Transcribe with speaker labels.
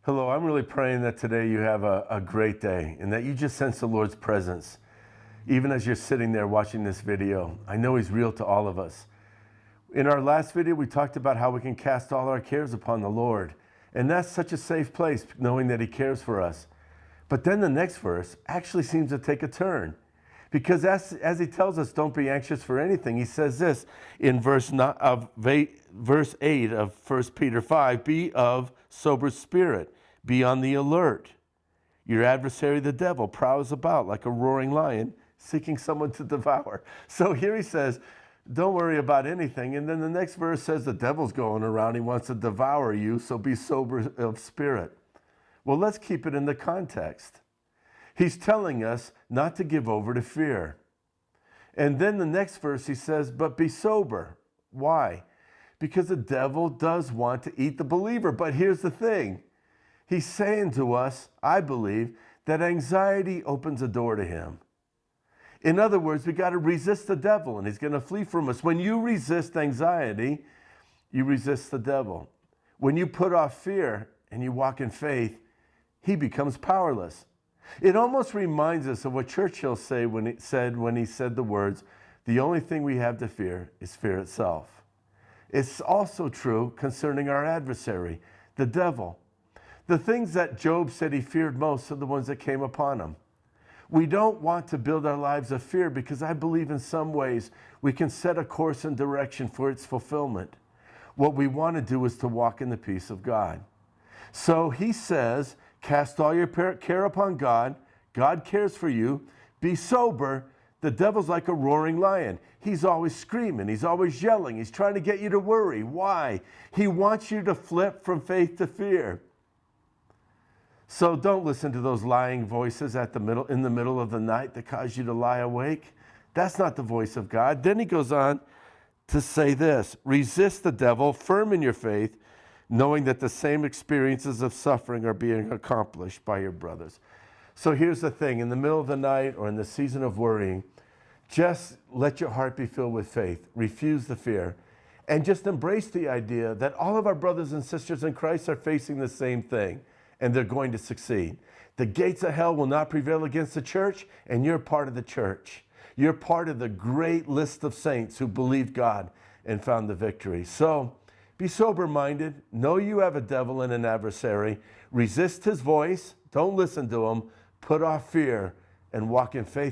Speaker 1: Hello, I'm really praying that today you have a great day and that you just sense the Lord's presence. Even as you're sitting there watching this video, I know He's real to all of us. In our last video, we talked about how we can cast all our cares upon the Lord. And that's such a safe place, knowing that He cares for us. But then the next verse actually seems to take a turn. Because as He tells us, don't be anxious for anything, He says this in verse 8 of 1 Peter 5, be of sober spirit, be on the alert. Your adversary, the devil, prowls about like a roaring lion, seeking someone to devour. So here he says, don't worry about anything. And then the next verse says the devil's going around, he wants to devour you, so be sober of spirit. Well, let's keep it in the context. He's telling us not to give over to fear. And then the next verse he says, but be sober. Why? Because the devil does want to eat the believer. But here's the thing. He's saying to us, I believe, that anxiety opens a door to him. In other words, we got to resist the devil and he's going to flee from us. When you resist anxiety, you resist the devil. When you put off fear and you walk in faith, he becomes powerless. It almost reminds us of what Churchill said when he said the words, the only thing we have to fear is fear itself. It's also true concerning our adversary, the devil. The things that Job said he feared most are the ones that came upon him. We don't want to build our lives of fear because I believe in some ways we can set a course and direction for its fulfillment. What we want to do is to walk in the peace of God. So he says, cast all your care upon God. God cares for you. Be sober. The devil's like a roaring lion. He's always screaming. He's always yelling. He's trying to get you to worry. Why? He wants you to flip from faith to fear. So don't listen to those lying voices in the middle of the night that cause you to lie awake. That's not the voice of God. Then he goes on to say this, resist the devil, firm in your faith, knowing that the same experiences of suffering are being accomplished by your brothers. So here's the thing, in the middle of the night or in the season of worrying, just let your heart be filled with faith. Refuse the fear. And just embrace the idea that all of our brothers and sisters in Christ are facing the same thing, and they're going to succeed. The gates of hell will not prevail against the church, and you're part of the church. You're part of the great list of saints who believed God and found the victory. So be sober-minded. Know you have a devil and an adversary. Resist his voice. Don't listen to him. Put off fear and walk in faith.